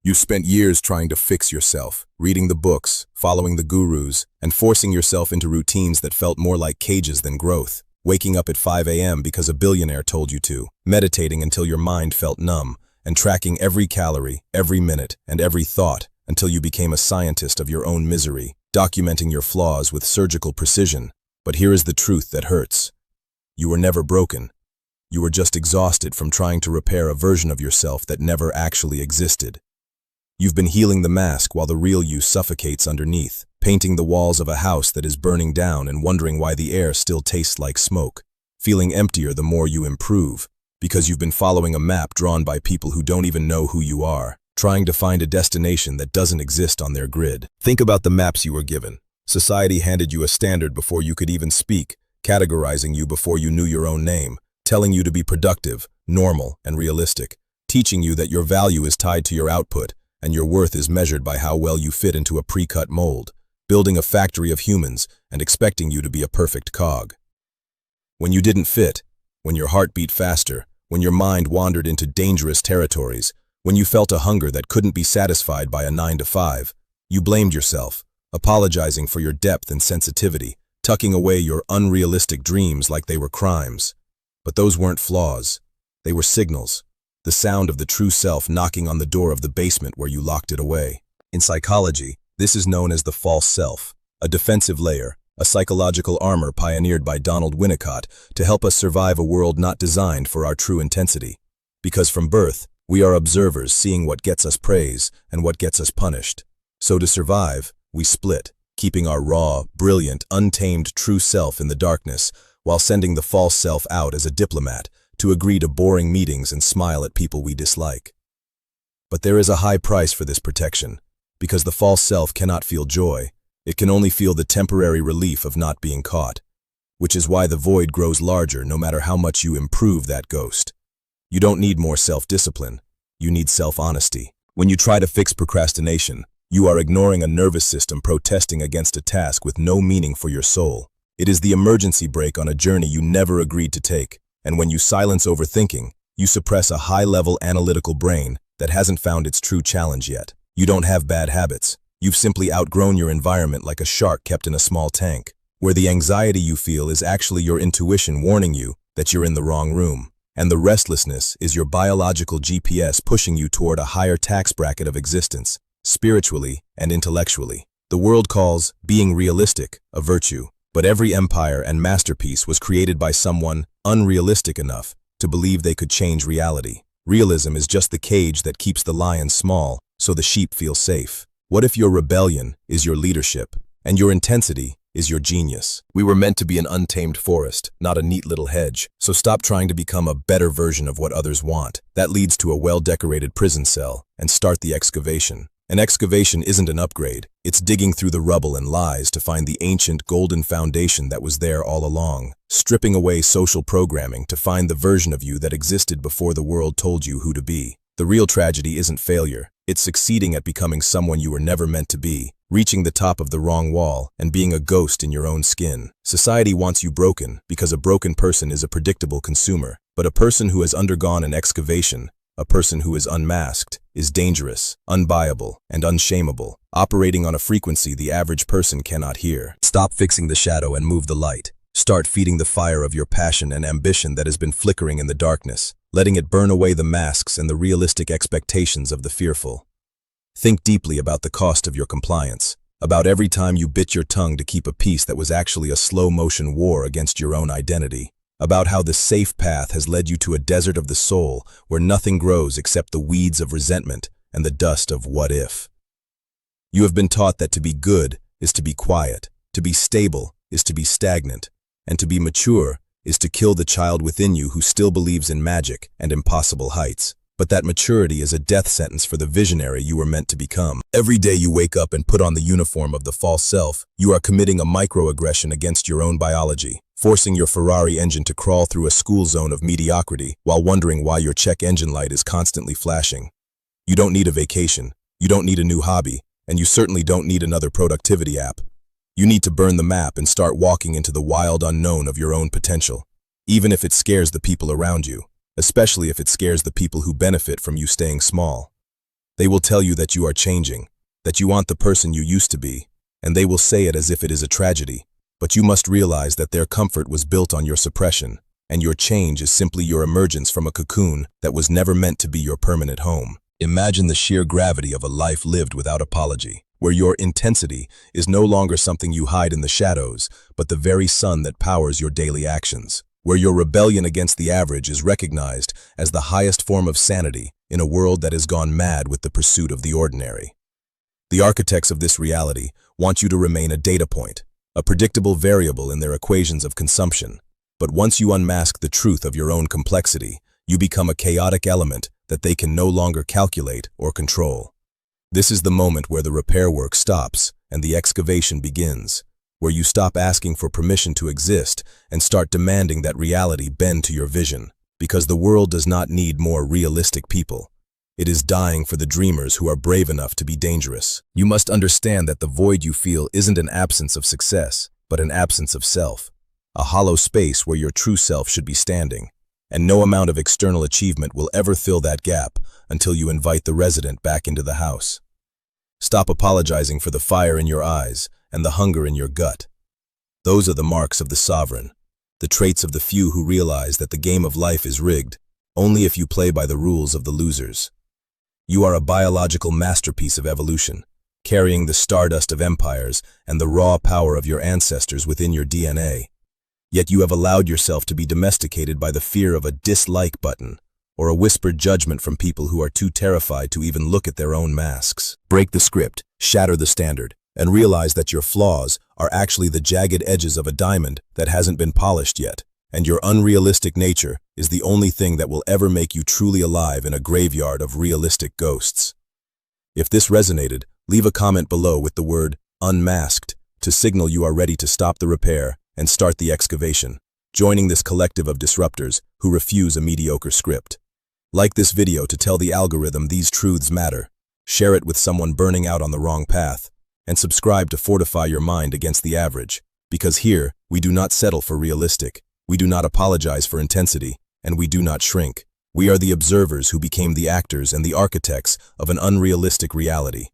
You spent years trying to fix yourself, reading the books, following the gurus, and forcing yourself into routines that felt more like cages than growth. Waking up at 5 a.m. because a billionaire told you to, meditating until your mind felt numb, and tracking every calorie, every minute, and every thought until you became a scientist of your own misery, documenting your flaws with surgical precision. But here is the truth that hurts. You were never broken. You were just exhausted from trying to repair a version of yourself that never actually existed. You've been healing the mask while the real you suffocates underneath, painting the walls of a house that is burning down and wondering why the air still tastes like smoke, feeling emptier the more you improve, because you've been following a map drawn by people who don't even know who you are, trying to find a destination that doesn't exist on their grid. Think about the maps you were given. Society handed you a standard before you could even speak, categorizing you before you knew your own name, telling you to be productive, normal, and realistic, teaching you that your value is tied to your output, and your worth is measured by how well you fit into a pre-cut mold, building a factory of humans and expecting you to be a perfect cog. When you didn't fit, when your heart beat faster, when your mind wandered into dangerous territories, when you felt a hunger that couldn't be satisfied by a 9-to-5, you blamed yourself, apologizing for your depth and sensitivity, tucking away your unrealistic dreams like they were crimes. But those weren't flaws. They were signals. The sound of the true self knocking on the door of the basement where you locked it away. In psychology, this is known as the false self, a defensive layer, a psychological armor pioneered by Donald Winnicott to help us survive a world not designed for our true intensity. Because from birth, we are observers seeing what gets us praise and what gets us punished. So to survive, we split, keeping our raw, brilliant, untamed true self in the darkness, while sending the false self out as a diplomat, to agree to boring meetings and smile at people we dislike. But there is a high price for this protection, because the false self cannot feel joy. It can only feel the temporary relief of not being caught, which is why the void grows larger no matter how much you improve that ghost. You don't need more self-discipline. You need self-honesty. When you try to fix procrastination, you are ignoring a nervous system protesting against a task with no meaning for your soul. It is the emergency brake on a journey you never agreed to take. And when you silence overthinking, you suppress a high-level analytical brain that hasn't found its true challenge yet. You don't have bad habits. You've simply outgrown your environment like a shark kept in a small tank, where the anxiety you feel is actually your intuition warning you that you're in the wrong room. And the restlessness is your biological GPS pushing you toward a higher tax bracket of existence, spiritually and intellectually. The world calls being realistic a virtue, but every empire and masterpiece was created by someone unrealistic enough to believe they could change reality. Realism is just the cage that keeps the lion small so the sheep feel safe. What if your rebellion is your leadership and your intensity is your genius? We were meant to be an untamed forest, not a neat little hedge, so stop trying to become a better version of what others want. That leads to a well-decorated prison cell, and start the excavation. An excavation isn't an upgrade. It's digging through the rubble and lies to find the ancient golden foundation that was there all along, stripping away social programming to find the version of you that existed before the world told you who to be. The real tragedy isn't failure. It's succeeding at becoming someone you were never meant to be, reaching the top of the wrong wall, and being a ghost in your own skin. Society wants you broken because a broken person is a predictable consumer, but a person who has undergone an excavation, a person who is unmasked, is dangerous, unbuyable, and unshameable, operating on a frequency the average person cannot hear. Stop fixing the shadow and move the light. Start feeding the fire of your passion and ambition that has been flickering in the darkness, letting it burn away the masks and the realistic expectations of the fearful. Think deeply about the cost of your compliance, about every time you bit your tongue to keep a peace that was actually a slow-motion war against your own identity, about how the safe path has led you to a desert of the soul where nothing grows except the weeds of resentment and the dust of what if. You have been taught that to be good is to be quiet, to be stable is to be stagnant, and to be mature is to kill the child within you who still believes in magic and impossible heights. But that maturity is a death sentence for the visionary you were meant to become. Every day you wake up and put on the uniform of the false self, you are committing a microaggression against your own biology, forcing your Ferrari engine to crawl through a school zone of mediocrity while wondering why your check engine light is constantly flashing. You don't need a vacation, you don't need a new hobby, and you certainly don't need another productivity app. You need to burn the map and start walking into the wild unknown of your own potential, even if it scares the people around you, especially if it scares the people who benefit from you staying small. They will tell you that you are changing, that you aren't the person you used to be, and they will say it as if it is a tragedy. But you must realize that their comfort was built on your suppression, and your change is simply your emergence from a cocoon that was never meant to be your permanent home. Imagine the sheer gravity of a life lived without apology, where your intensity is no longer something you hide in the shadows, but the very sun that powers your daily actions, where your rebellion against the average is recognized as the highest form of sanity in a world that has gone mad with the pursuit of the ordinary. The architects of this reality want you to remain a data point, a predictable variable in their equations of consumption. But once you unmask the truth of your own complexity, you become a chaotic element that they can no longer calculate or control. This is the moment where the repair work stops and the excavation begins, where you stop asking for permission to exist and start demanding that reality bend to your vision, because the world does not need more realistic people. It is dying for the dreamers who are brave enough to be dangerous. You must understand that the void you feel isn't an absence of success, but an absence of self, a hollow space where your true self should be standing. And no amount of external achievement will ever fill that gap until you invite the resident back into the house. Stop apologizing for the fire in your eyes and the hunger in your gut. Those are the marks of the sovereign, the traits of the few who realize that the game of life is rigged only if you play by the rules of the losers. You are a biological masterpiece of evolution, carrying the stardust of empires and the raw power of your ancestors within your DNA. Yet you have allowed yourself to be domesticated by the fear of a dislike button or a whispered judgment from people who are too terrified to even look at their own masks. Break the script, shatter the standard, and realize that your flaws are actually the jagged edges of a diamond that hasn't been polished yet, and your unrealistic nature is the only thing that will ever make you truly alive in a graveyard of realistic ghosts. If this resonated, leave a comment below with the word unmasked to signal you are ready to stop the repair and start the excavation, joining this collective of disruptors who refuse a mediocre script. Like this video to tell the algorithm these truths matter, share it with someone burning out on the wrong path, and subscribe to fortify your mind against the average, because here, we do not settle for realistic, we do not apologize for intensity, and we do not shrink. We are the observers who became the actors and the architects of an unrealistic reality.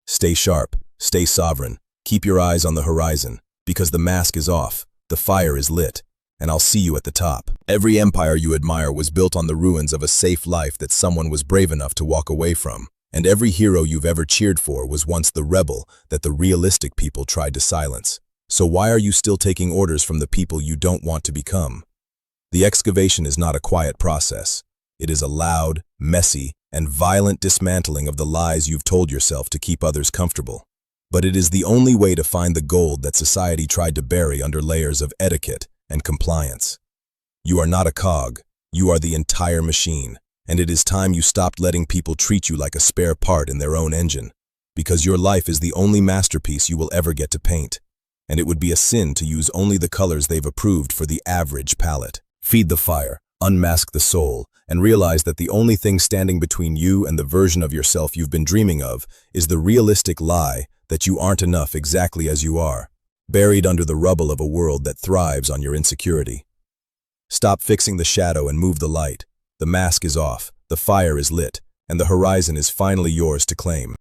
Stay sharp, stay sovereign, keep your eyes on the horizon, because the mask is off, the fire is lit, and I'll see you at the top. Every empire you admire was built on the ruins of a safe life that someone was brave enough to walk away from, and every hero you've ever cheered for was once the rebel that the realistic people tried to silence. So why are you still taking orders from the people you don't want to become? The excavation is not a quiet process. It is a loud, messy, and violent dismantling of the lies you've told yourself to keep others comfortable. But it is the only way to find the gold that society tried to bury under layers of etiquette and compliance. You are not a cog, you are the entire machine, and it is time you stopped letting people treat you like a spare part in their own engine, because your life is the only masterpiece you will ever get to paint, and it would be a sin to use only the colors they've approved for the average palette. Feed the fire, unmask the soul, and realize that the only thing standing between you and the version of yourself you've been dreaming of is the realistic lie that you aren't enough exactly as you are, buried under the rubble of a world that thrives on your insecurity. Stop fixing the shadow and move the light. The mask is off, the fire is lit, and the horizon is finally yours to claim.